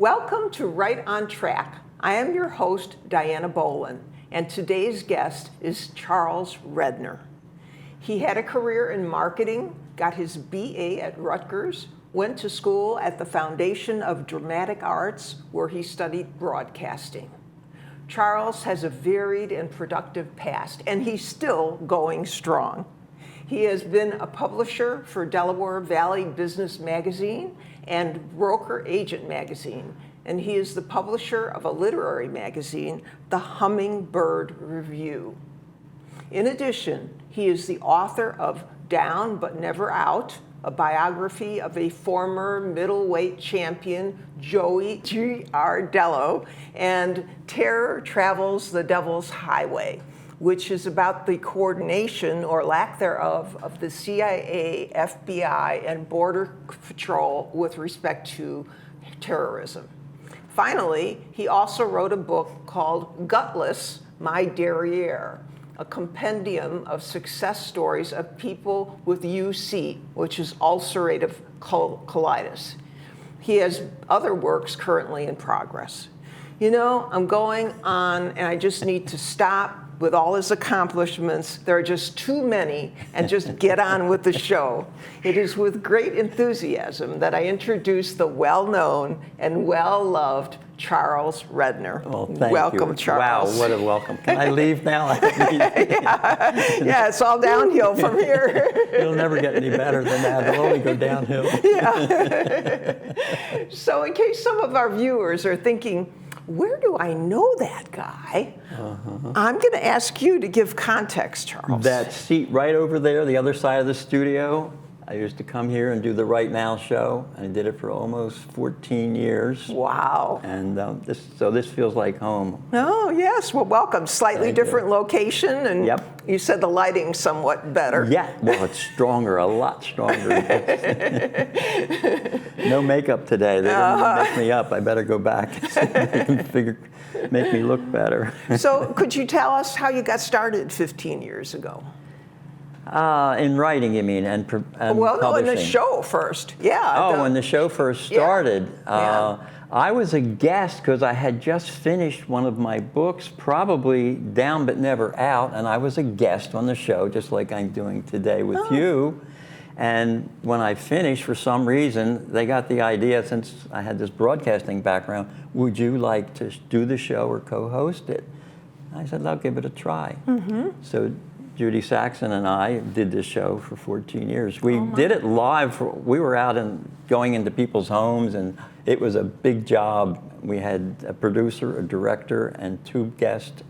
Welcome to Right on Track. I am your host, Dianna Bolen, and today's guest is Charles Redner. He had a career in marketing, got his BA at Rutgers, went to school at the Foundation of Dramatic Arts, where he studied broadcasting. Charles has a varied and productive past, and he's still going strong. He has been a publisher for Delaware Valley Business Magazine and Broker Agent Magazine, and he is the publisher of a literary magazine, The Hummingbird Review. In addition, he is the author of Down But Never Out, a biography of a former middleweight champion, Joey Giardello, and Terror Travels the Devil's Highway, which is about the coordination or lack thereof of the CIA, FBI, and Border Patrol with respect to terrorism. Finally, he also wrote a book called Gutless, My Derriere, a compendium of success stories of people with UC, which is ulcerative colitis. He has other works currently in progress. You know, I'm going on and I just need to stop with all his accomplishments. There are just too many, and just get on with the show. It is with great enthusiasm that I introduce the well-known and well-loved Charles Redner. Well, thank welcome, you. Charles. Wow, what a welcome. Can I leave now? yeah, it's all downhill from here. It'll never get any better than that. It'll only go downhill. Yeah. So in case some of our viewers are thinking, where do I know that guy? I'm going to ask you to give context, Charles. That seat right over there, the other side of the studio, I used to come here and do the Right Now show. I did it for almost 14 years. Wow. And this feels like home. Oh, yes. Well, welcome. Slightly Thank different you. Location, and Yep. You said the lighting's somewhat better. Yeah, well, it's stronger, a lot stronger. No makeup today. They didn't mess me up. I better go back so they can make me look better. So could you tell us how you got started 15 years ago? In writing, you mean, and well, no, in publishing. the show first. Yeah. Oh, when the show first started, Yeah. I was a guest because I had just finished one of my books, probably Down But Never Out, and I was a guest on the show, just like I'm doing today with you. And when I finished, for some reason, they got the idea, since I had this broadcasting background, would you like to do the show or co-host it? I said, I'll give it a try. So Judy Saxon and I did this show for 14 years. We did it live. We were out and going into people's homes, and it was a big job. We had a producer, a director, and 2 guests.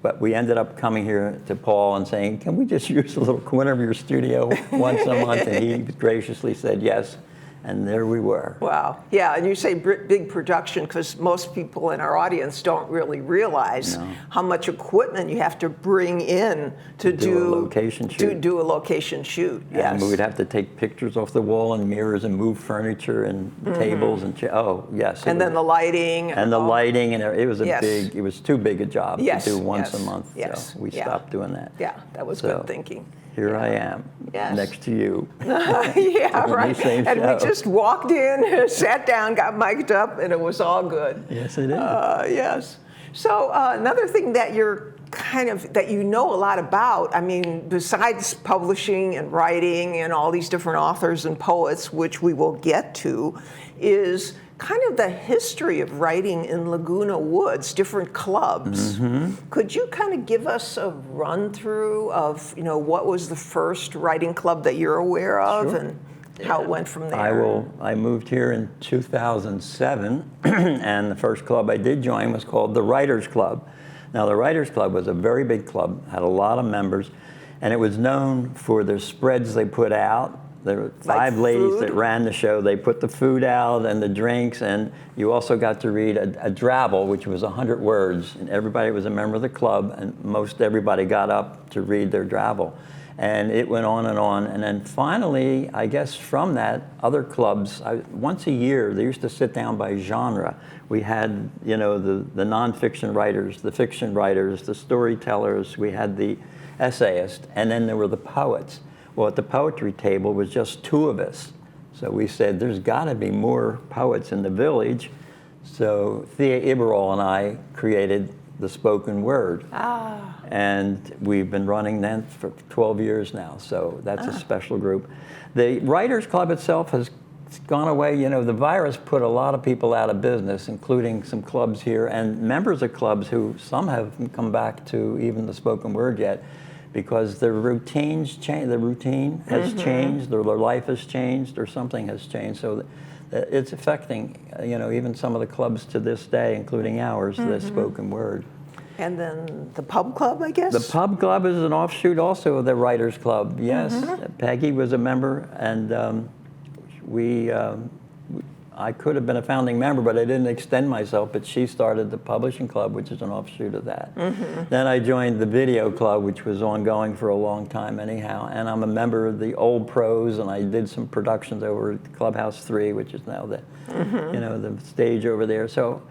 But we ended up coming here to Paul and saying, can we just use a little corner of your studio once a month? And he graciously said yes. And there we were. Wow. Yeah, and you say big production because most people in our audience don't really realize how much equipment you have to bring in to do a location shoot. To do a location shoot. Yes. And we would have to take pictures off the wall and mirrors and move furniture and tables and oh yes. And then the lighting. And the lighting, and it was a Yes. it was too big a job to do once a month. Yes. So we stopped doing that. Yeah, that was good thinking. Here I am, next to you. Yeah, right. And we show. just walked in, sat down, got mic'd up, and it was all good. Yes, it is. Yes. So another thing that you're that you know a lot about, I mean, besides publishing and writing and all these different authors and poets, which we will get to, is kind of the history of writing in Laguna Woods, different clubs. Could you kind of give us a run through of, what was the first writing club that you're aware of and how it went from there? I moved here in 2007, and the first club I did join was called the Writers Club. Now, the Writers Club was a very big club, had a lot of members, and it was known for the spreads they put out. There were 5 ladies that ran the show. They put the food out and the drinks, and you also got to read a drabble, which was 100 words, and everybody was a member of the club, and most everybody got up to read their drabble. And it went on, and then finally, I guess from that, other clubs, once a year, they used to sit down by genre. We had, the nonfiction writers, the fiction writers, the storytellers, we had the essayists, and then there were the poets. Well, at the poetry table was just 2 of us. So we said, there's got to be more poets in the village. So Thea Iberol and I created the spoken word. And we've been running that for 12 years now. So that's a special group. The Writers Club itself has gone away. You know, the virus put a lot of people out of business, including some clubs here and members of clubs who some haven't come back to even the spoken word yet, because their routines change. The routine has changed, their life has changed, or something has changed. So it's affecting, you know, even some of the clubs to this day, including ours, the spoken word. And then the pub club, I guess? The pub club is an offshoot also of the Writers Club. Yes, Peggy was a member, and I could have been a founding member, but I didn't extend myself, but she started the publishing club, which is an offshoot of that. Then I joined the video club, which was ongoing for a long time anyhow, and I'm a member of the Old Pros, and I did some productions over at Clubhouse 3, which is now the, you know, the stage over there. So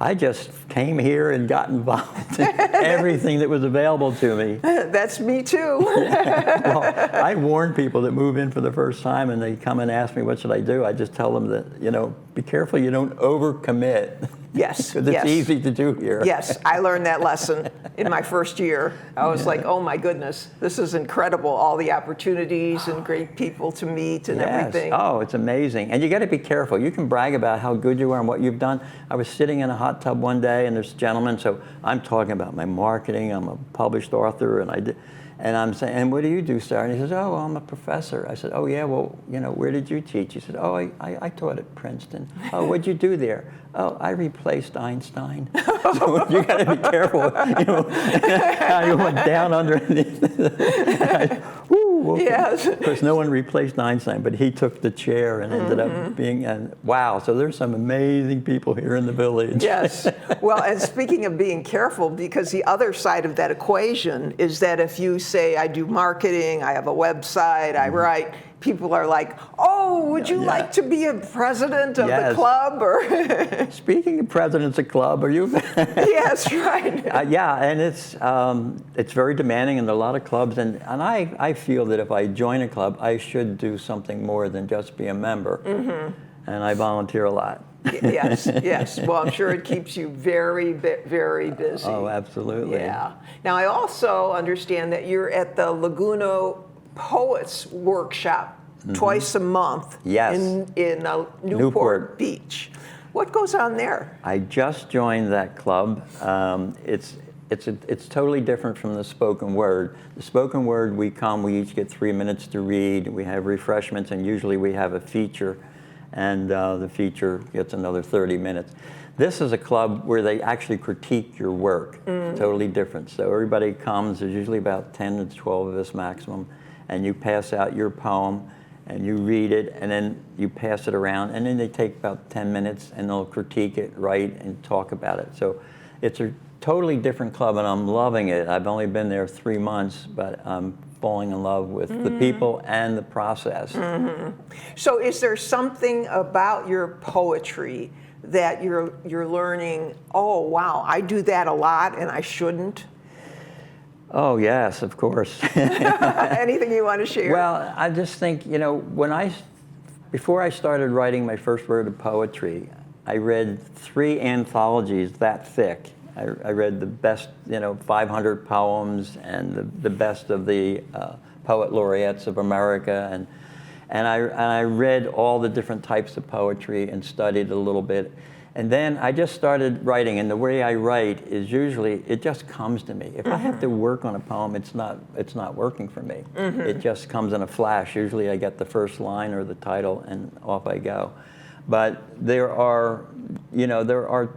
I just came here and got involved in everything that was available to me. That's me too. Well, I warn people that move in for the first time and they come and ask me, what should I do? I just tell them that, you know, be careful you don't overcommit. Yes, Because it's easy to do here. Yes, I learned that lesson in my first year. I was like, oh my goodness, this is incredible, all the opportunities and great people to meet and everything. Oh, it's amazing. And you got to be careful. You can brag about how good you are and what you've done. I was sitting in a hot tub one day and there's a gentleman, so I'm talking about my marketing, I'm a published author, and I'm saying, and what do you do, sir? And he says, oh, I'm a professor. I said, oh yeah, well, you know, where did you teach? He said, oh, I taught at Princeton. Oh, what'd you do there? Oh, I replaced Einstein. So you got to be careful, you know, how you went down underneath. Yes. Of course, no one replaced Einstein, but he took the chair and ended up being, and wow, so there's some amazing people here in the village. Yes. Well, and speaking of being careful, because the other side of that equation is that if you say, I do marketing, I have a website, I write, people are like, oh, would you like to be a president of the club? Or Speaking of presidents of club, are you? Yes, right. Yeah, and it's very demanding, and there are a lot of clubs, and I feel that if I join a club, I should do something more than just be a member, and I volunteer a lot. Yes, yes. Well, I'm sure it keeps you very, very busy. Oh, absolutely. Yeah. Now, I also understand that you're at the Laguna Poets Workshop twice a month in Newport Beach. What goes on there? I just joined that club. It's totally different from the spoken word. The spoken word, we each get 3 minutes to read, we have refreshments, and usually we have a feature, and the feature gets another 30 minutes. This is a club where they actually critique your work. Totally different. So everybody comes, there's usually about 10 to 12 of us maximum, and you pass out your poem, and you read it, and then you pass it around, and then they take about 10 minutes, and they'll critique it, write, and talk about it. So it's a totally different club, and I'm loving it. I've only been there 3 months, but I'm falling in love with the people and the process. So is there something about your poetry that you're learning, oh, wow, I do that a lot, and I shouldn't? Oh, yes, of course. Anything you want to share? Well, I just think, you know, before I started writing my first word of poetry, I read 3 anthologies that thick. I read the best, 500 poems and the best of the poet laureates of America, and I read all the different types of poetry and studied a little bit. And then I just started writing, and the way I write is usually, it just comes to me. If I have to work on a poem, it's not working for me. It just comes in a flash. Usually I get the first line or the title, and off I go. But there are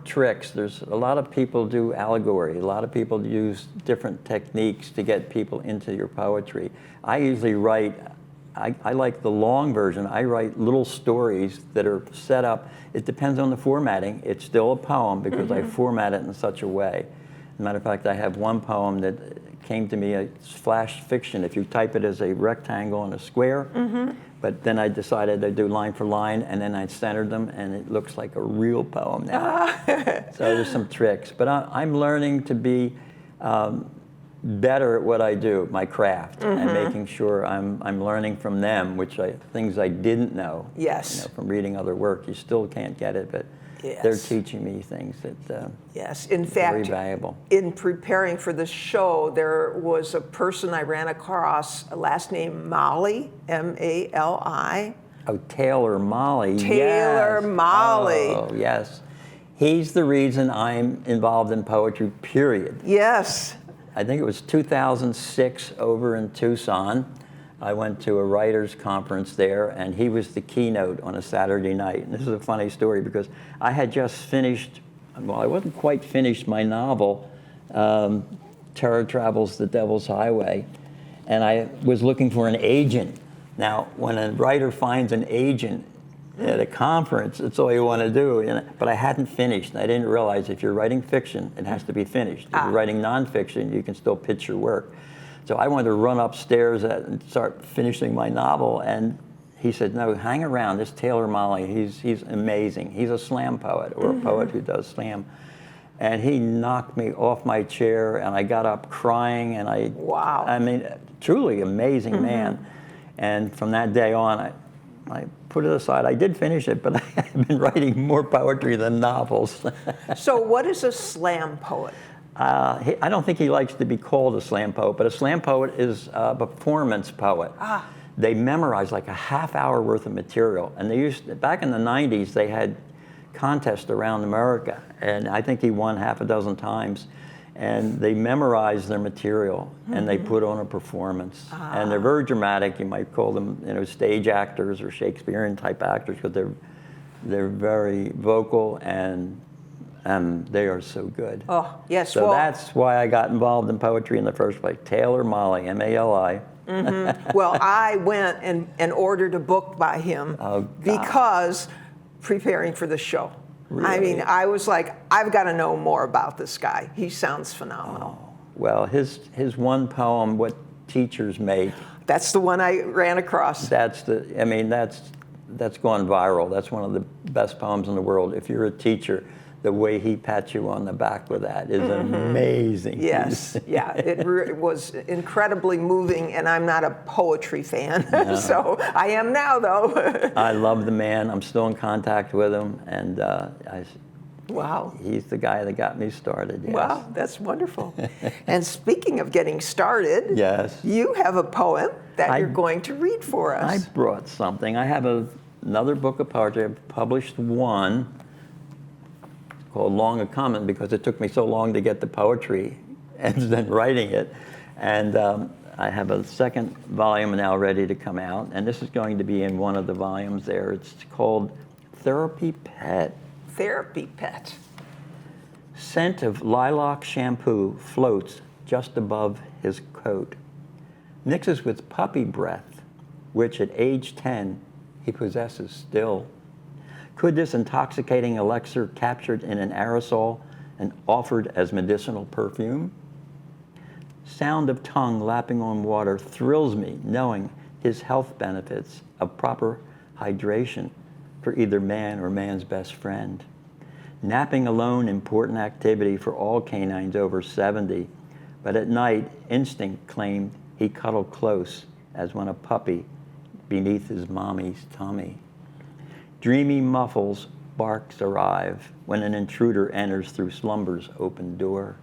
tricks. There's a lot of people do allegory. A lot of people use different techniques to get people into your poetry. I usually write, I like the long version. I write little stories that are set up. It depends on the formatting. It's still a poem because I format it in such a way. As a matter of fact, I have one poem that came to me, it's flash fiction. If you type it as a rectangle and a square, but then I decided I'd do line for line, and then I centered them, and it looks like a real poem now. So there's some tricks. But I'm learning to be better at what I do, my craft, and making sure I'm learning from them, things I didn't know. Yes. You know, from reading other work, you still can't get it, but Yes. they're teaching me things that Yes, in very fact, valuable. in preparing for the show, there was a person I ran across, a last name Molly, M-A-L-I. Oh, Taylor Molly. Taylor Yes. Molly. Oh, yes. He's the reason I'm involved in poetry, period. Yes. I think it was 2006 over in Tucson. I went to a writers' conference there, and he was the keynote on a Saturday night. And this is a funny story because I had just finished, well, I wasn't quite finished my novel, Terror Travels the Devil's Highway, and I was looking for an agent. Now, when a writer finds an agent at a conference, it's all you want to do. You know? But I hadn't finished, and I didn't realize if you're writing fiction, it has to be finished. If you're writing nonfiction, you can still pitch your work. So I wanted to run upstairs and start finishing my novel, and he said, no, hang around, this Taylor Molly, he's amazing. He's a slam poet, or a poet who does slam. And he knocked me off my chair, and I got up crying, and Wow. I mean, truly amazing man. And from that day on, I put it aside. I did finish it, but I've been writing more poetry than novels. So what is a slam poet? I don't think he likes to be called a slam poet, but a slam poet is a performance poet. They memorize like a half-hour worth of material, and back in the 90s, they had contests around America, and I think he won half a dozen times. And they memorize their material, and they put on a performance. And they're very dramatic. You might call them, you know, stage actors or Shakespearean type actors, because they're very vocal, and they are so good. Oh, yes. So that's why I got involved in poetry in the first place. Taylor Molly, M-A-L-I. Well, I went and ordered a book by him because preparing for the show. Really? I mean, I was like, I've got to know more about this guy. He sounds phenomenal. Oh, well, his one poem, What Teachers Make. That's the one I ran across. That's gone viral. That's one of the best poems in the world. If you're a teacher, the way he pats you on the back with that is amazing. Yes, yeah, it was incredibly moving, and I'm not a poetry fan, so I am now, though. I love the man. I'm still in contact with him, and Wow. he's the guy that got me started. Yes. Wow, that's wonderful. And speaking of getting started, Yes. you have a poem that you're going to read for I us. brought something. I have another book of poetry. I've published one called Long a Comin', because it took me so long to get the poetry and then writing it. And I have a second volume now ready to come out, and this is going to be in one of the volumes there. It's called Therapy Pet. Therapy Pet. Scent of lilac shampoo floats just above his coat, mixes with puppy breath, which at age 10 he possesses still. Could this intoxicating elixir captured in an aerosol and offered as medicinal perfume? Sound of tongue lapping on water thrills me, knowing his health benefits of proper hydration for either man or man's best friend. Napping alone, important activity for all canines over 70, but at night, instinct claimed he cuddled close as when a puppy beneath his mommy's tummy. Dreamy muffles barks arrive when an intruder enters through slumber's open door.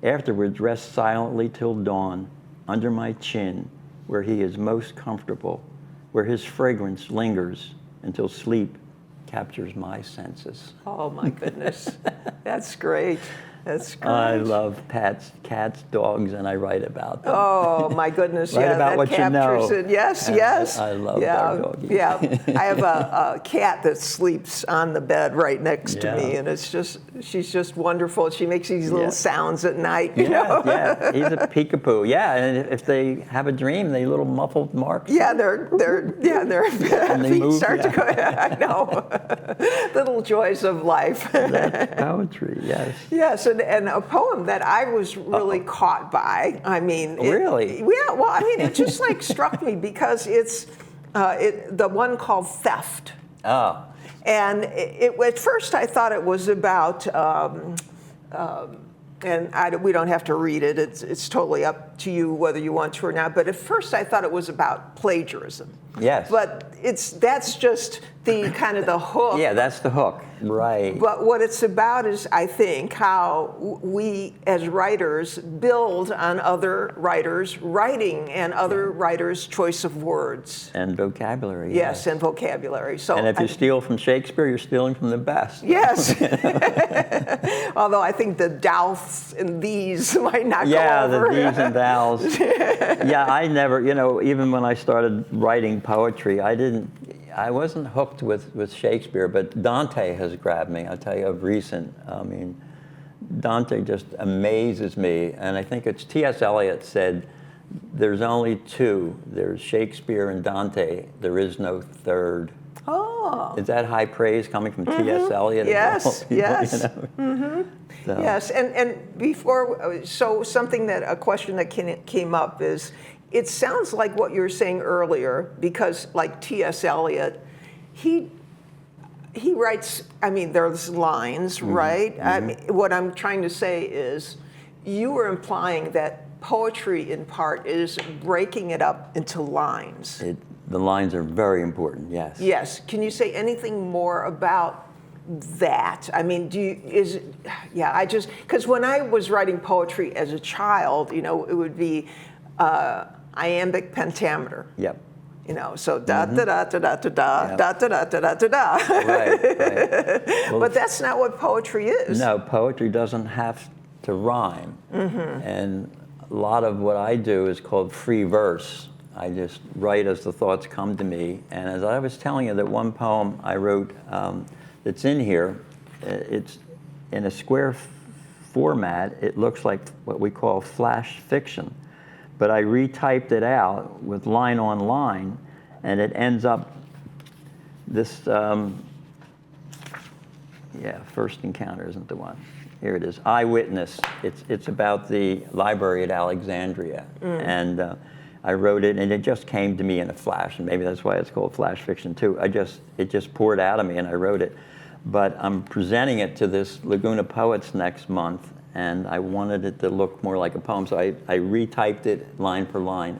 Afterwards, rest silently till dawn under my chin, where he is most comfortable, where his fragrance lingers until sleep captures my senses. Oh, my goodness. That's great. That's great. I love pets, cats, dogs, and I write about them. Oh, my goodness. Write Yeah, about that what you captures know. it. Yes, yes. I love yeah, our doggies. Yeah. I have a cat that sleeps on the bed right next to me, and she's just wonderful. She makes these little sounds at night. You know? Yeah, he's a peekapoo. Yeah, and if they have a dream, they little muffled marks. Yeah, their feet move, start to go. I know. Little joys of life. That's poetry, yes. Yes, and a poem that I was really caught by. I mean, Really? Yeah. Well, I mean, it just like struck me because it's the one called Theft. Oh. And at first I thought it was about and we don't have to read it. It's totally up to you whether you want to or not. But at first I thought it was about plagiarism. Yes. But that's just the kind of the hook. Yeah, that's the hook. Right. But what it's about is, I think, how we as writers build on other writers' writing and other writers' choice of words. And vocabulary. Yes, and vocabulary. So, and if you steal from Shakespeare, you're stealing from the best. Yes. Although I think the thous and these might not go Yeah, over. the these and thous. Yeah, I never, even when I started writing poetry, I wasn't hooked with Shakespeare, but Dante has grabbed me. I'll tell you of recent. I mean, Dante just amazes me. And I think it's T.S. Eliot said, there's only two. There's Shakespeare and Dante. There is no third. Oh. Is that high praise coming from T.S. Eliot? Yes, yes. So. Yes, and before, so a question that came up is, it sounds like what you were saying earlier, because like T.S. Eliot, he writes, I mean, there's lines, right? I mean, what I'm trying to say is, you were implying that poetry in part is breaking it up into lines. The lines are very important, yes. Yes. Can you say anything more about that? I mean, because when I was writing poetry as a child, it would be iambic pentameter. Yep. So da da da da da da da da da da da da da. Right. Well, but that's not what poetry is. No, poetry doesn't have to rhyme. And a lot of what I do is called free verse. I just write as the thoughts come to me. And as I was telling you, that one poem I wrote that's in here, it's in a square format. It looks like what we call flash fiction. But I retyped it out with line on line, and it ends up this, First Encounter isn't the one. Here it is, Eyewitness. It's about the library at Alexandria. And I wrote it, and it just came to me in a flash, and maybe that's why it's called flash fiction too. It just poured out of me, and I wrote it. But I'm presenting it to this Laguna Poets next month, and I wanted it to look more like a poem, so I retyped it line per line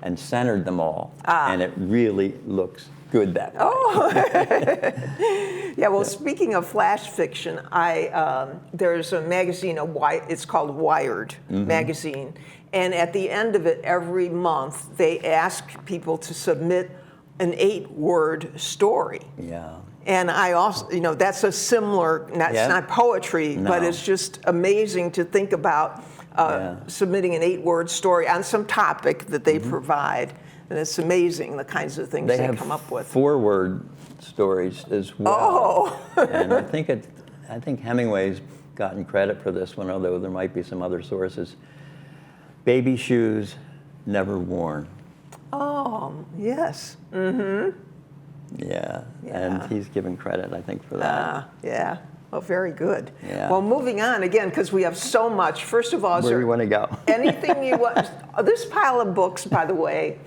and centered them all, and it really looks good that way. Oh, yeah. Well, speaking of flash fiction, there's a magazine, it's called Wired magazine, and at the end of it, every month, they ask people to submit an 8-word story. Yeah. And I also, that's a similar, it's not poetry, but it's just amazing to think about submitting an 8-word story on some topic that they provide. And it's amazing the kinds of things they come up with. 4-word stories as well. Oh. And I think Hemingway's gotten credit for this one, although there might be some other sources. Baby shoes never worn. Oh, yes. Yeah, and he's given credit, I think, for that. Yeah. Well, very good. Yeah. Well, moving on again, because we have so much. First of all, is Where do there you want to go? anything you want? This pile of books, by the way,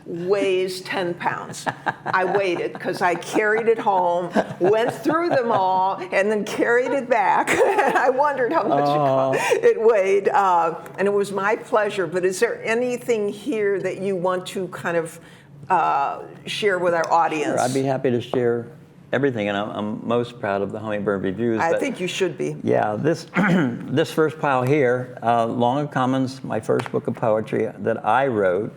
weighs 10 pounds. I weighed it because I carried it home, went through them all, and then carried it back. I wondered how much it weighed, and it was my pleasure. But is there anything here that you want to kind of share with our audience? Sure, I'd be happy to share everything, and I'm most proud of the Hummingbird Reviews. I think you should be. Yeah, this this first pile here, Long of Commons, my first book of poetry that I wrote,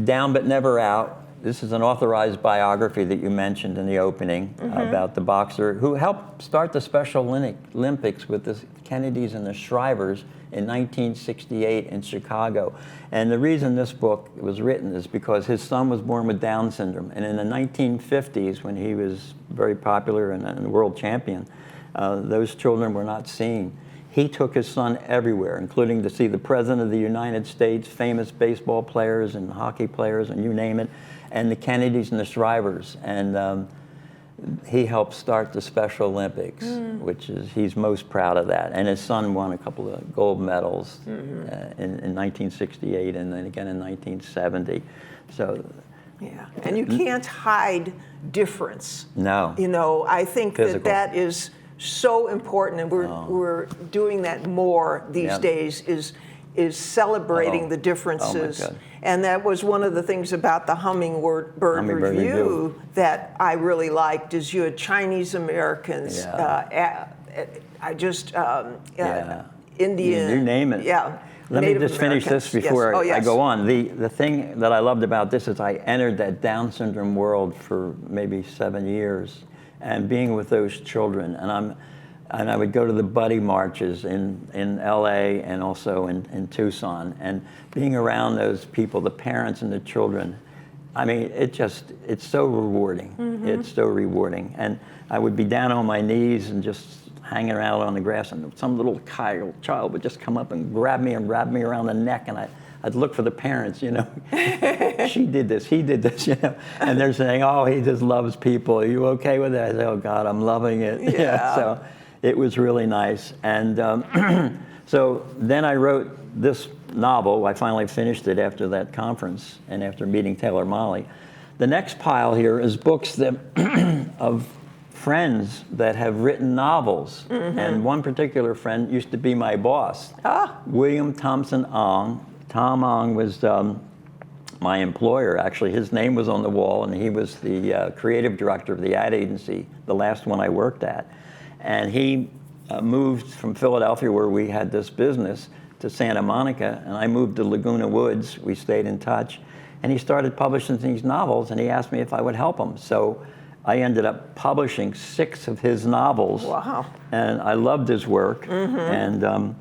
Down But Never Out. This is an authorized biography that you mentioned in the opening about the boxer who helped start the Special Olympics with the Kennedys and the Shrivers in 1968 in Chicago. And the reason this book was written is because his son was born with Down syndrome. And in the 1950s, when he was very popular and world champion, those children were not seen. He took his son everywhere, including to see the President of the United States, famous baseball players and hockey players, and you name it, and the Kennedys and the Shrivers. And he helped start the Special Olympics, which is, he's most proud of that. And his son won a couple of gold medals in 1968 and then again in 1970. So, yeah, and you can't hide difference. No. I think Physical. that is so important, and we're doing that more these Yep. days, is celebrating the differences. God. And that was one of the things about the Hummingbird Hummingbird Review Review. that I really liked, is you had Chinese Americans, Yeah. Indian. You name it. Yeah. Let Native me just finish Americans. this before Yes. Oh, I yes. go on. The thing that I loved about this is I entered that Down syndrome world for maybe 7 years, and being with those children, and I would go to the buddy marches in LA and also in Tucson, and being around those people, the parents and the children. I mean, it's so rewarding. It's so rewarding. And I would be down on my knees and just hanging around on the grass, and some little child would just come up and grab me around the neck, and I'd look for the parents, you know. She did this, he did this, you know. And they're saying, oh, he just loves people. Are you okay with that? I say, oh, God, I'm loving it. Yeah. So it was really nice. And so then I wrote this novel. I finally finished it after that conference and after meeting Taylor Molly. The next pile here is books that of friends that have written novels. And one particular friend used to be my boss, William Thompson Ong. Tom Ong was my employer, actually. His name was on the wall, and he was the creative director of the ad agency, the last one I worked at. And he moved from Philadelphia, where we had this business, to Santa Monica, and I moved to Laguna Woods. We stayed in touch, and he started publishing these novels, and he asked me if I would help him. So I ended up publishing 6 of his novels. Wow. And I loved his work. And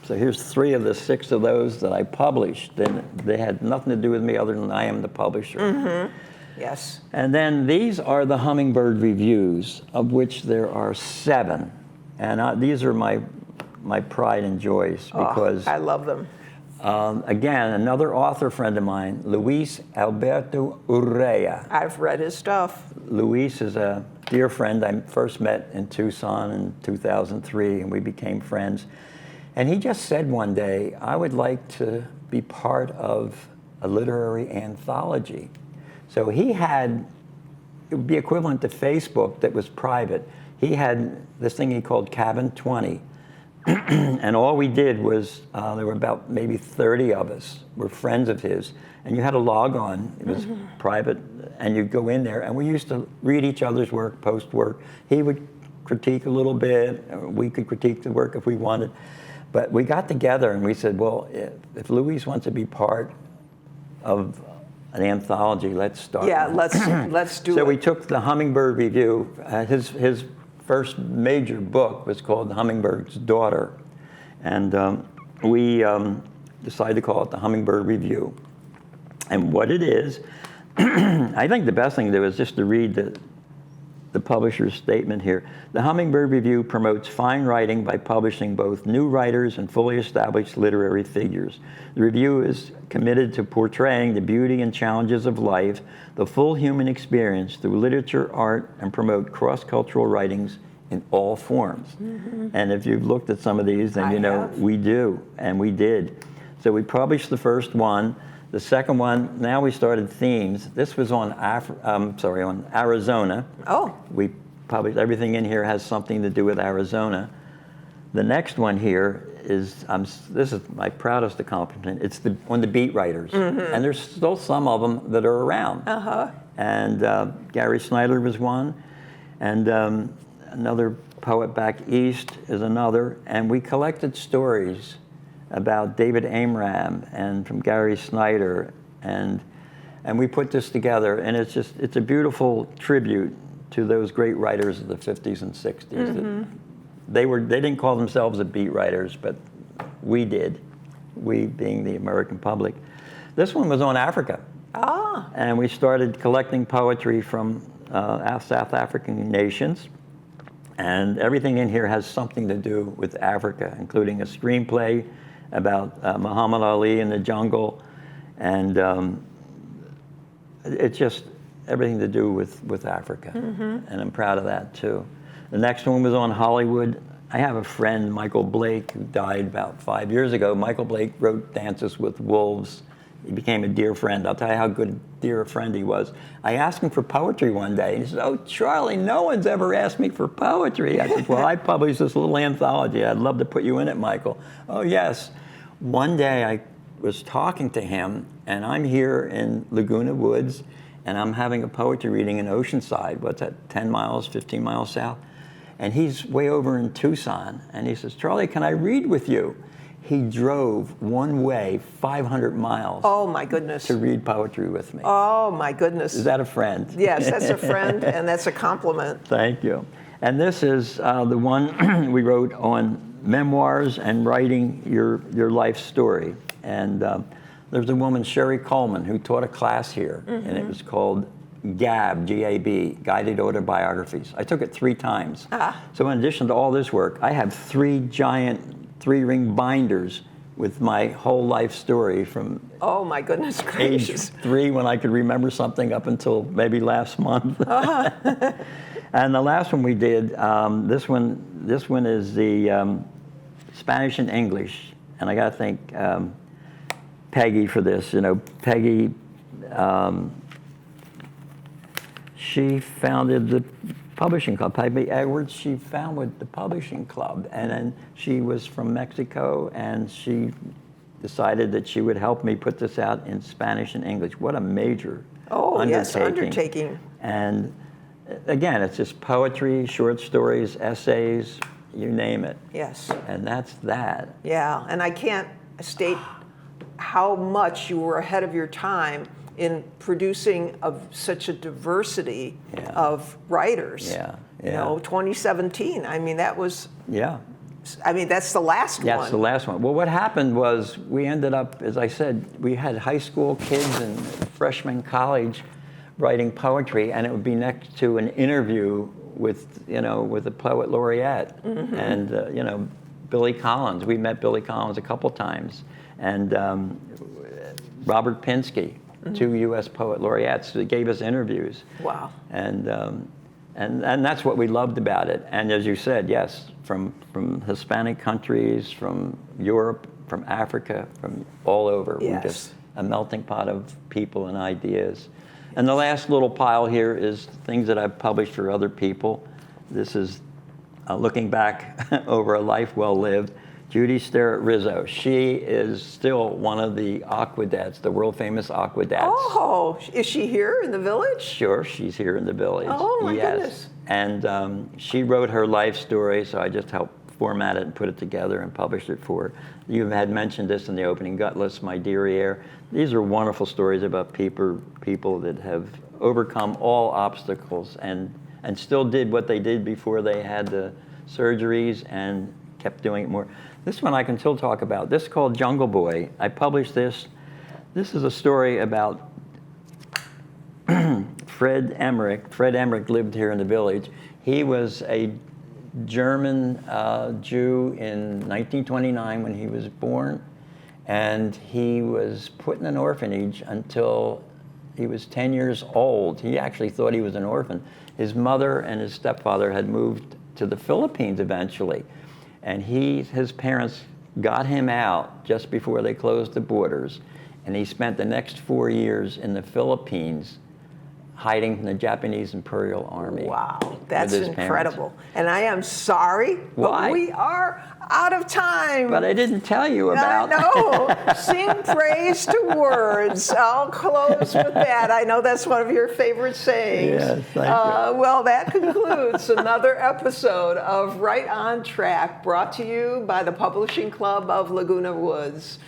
so here's 3 of the 6 of those that I published. And they had nothing to do with me other than I am the publisher. Yes. And then these are the Hummingbird Reviews, of which there are 7. And these are my pride and joys, because I love them. again, another author friend of mine, Luis Alberto Urrea. I've read his stuff. Luis is a dear friend. I first met in Tucson in 2003, and we became friends. And he just said one day, I would like to be part of a literary anthology. So he had, it would be equivalent to Facebook that was private. He had this thing he called Cabin 20. And all we did was, there were about maybe 30 of us, were friends of his. And you had to log on, it was private, and you'd go in there. And we used to read each other's work, post work. He would critique a little bit, we could critique the work if we wanted. But we got together and we said, well, if Luis wants to be part of an anthology, let's start. Yeah, let's do it. So we took the Hummingbird Review. His first major book was called The Hummingbird's Daughter. And we decided to call it the Hummingbird Review. And what it is, I think the best thing to do is just to read the publisher's statement here. The Hummingbird Review promotes fine writing by publishing both new writers and fully established literary figures. The review is committed to portraying the beauty and challenges of life, the full human experience through literature, art, and promote cross-cultural writings in all forms. And if you've looked at some of these, then you know we do, and we did. So we published the first one. The second one, now we started themes. This was on on Arizona. Oh. We published, everything in here has something to do with Arizona. The next one here is, this is my proudest accomplishment. It's on the beat writers. And there's still some of them that are around. And Gary Snyder was one. And another poet back east is another. And we collected stories about David Amram and from Gary Snyder, and we put this together, and it's a beautiful tribute to those great writers of the 50s and 60s. They didn't call themselves the beat writers, but we did, we being the American public. This one was on Africa. And we started collecting poetry from South African nations. And everything in here has something to do with Africa, including a screenplay about Muhammad Ali in the jungle, and it's just everything to do with Africa, and I'm proud of that too. The next one was on Hollywood. I have a friend, Michael Blake, who died about 5 years ago. Michael Blake wrote Dances with Wolves. he became a dear friend. I'll tell you how good a dear friend he was. I asked him for poetry one day, and he said, "Oh, Charlie, no one's ever asked me for poetry." I said, "Well, I published this little anthology. I'd love to put you in it, Michael." "Oh, yes." One day I was talking to him, and I'm here in Laguna Woods, and I'm having a poetry reading in Oceanside. What's that, 10 miles, 15 miles south? And he's way over in Tucson, and he says, "Charlie, can I read with you?" He drove one way 500 miles. Oh, my goodness. To read poetry with me. Oh, my goodness. Is that a friend? Yes, that's a friend, and that's a compliment. Thank you. And this is the one we wrote on memoirs and writing your life story. And there's a woman, Sherry Coleman, who taught a class here, and it was called GAB, G-A-B, Guided Autobiographies. I took it 3 times. So in addition to all this work, I have 3 giant 3-ring binders with my whole life story from Oh, my goodness age gracious. 3 when I could remember something up until maybe last month. And the last one we did, this one is the Spanish and English, and I got to thank Peggy for this. You know, Peggy, she founded the publishing club. Peggy Edwards, she founded the publishing club, and then she was from Mexico, and she decided that she would help me put this out in Spanish and English. What a major undertaking. And again, it's just poetry, short stories, essays, you name it. Yes. And that's that. Yeah, and I can't state how much you were ahead of your time in producing of such a diversity of writers. Yeah, You know, 2017, I mean, that was, Yeah. I mean, that's the last one. That's the last one. Well, what happened was we ended up, as I said, we had high school kids and freshman college writing poetry, and it would be next to an interview with, you know, with a poet laureate. And, you know, Billy Collins. We met Billy Collins a couple times. And Robert Pinsky, 2 U.S. poet laureates that gave us interviews. Wow. And that's what we loved about it. And as you said, yes, from Hispanic countries, from Europe, from Africa, from all over. Yes. We're just a melting pot of people and ideas. And the last little pile here is things that I've published for other people. This is looking back over a life well lived. Judy Sterrett Rizzo. She is still one of the aquadettes, the world famous aquadettes. Oh, is she here in the village? Sure, she's here in the village. Oh, my goodness. And she wrote her life story, so I just helped format it and put it together and published it for her. You had mentioned this in the opening, Gutless, My Derriere. These are wonderful stories about people that have overcome all obstacles and still did what they did before they had the surgeries and kept doing it more. This one I can still talk about. This is called Jungle Boy. I published this. This is a story about Fred Emmerich. Fred Emmerich lived here in the village. He was a German Jew in 1929 when he was born, and he was put in an orphanage until he was 10 years old. He actually thought he was an orphan. His mother and his stepfather had moved to the Philippines eventually, and his parents got him out just before they closed the borders, and he spent the next 4 years in the Philippines hiding from the Japanese Imperial Army. Wow, that's with his incredible. parents. And I am sorry, Why? but we are out of time. But I didn't tell you about. I know. Sing praise to words. I'll close with that. I know that's one of your favorite sayings. Yes, thank you. Well, that concludes another episode of Right on Track, brought to you by the Publishing Club of Laguna Woods.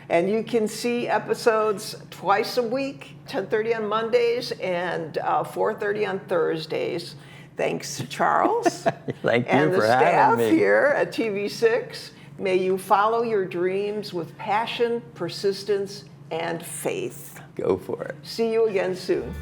And you can see episodes twice a week, 10:30 on Mondays and 4:30 on Thursdays. Thanks to Charles Thank you and the for staff having me. here at TV6. May you follow your dreams with passion, persistence, and faith. Go for it. See you again soon.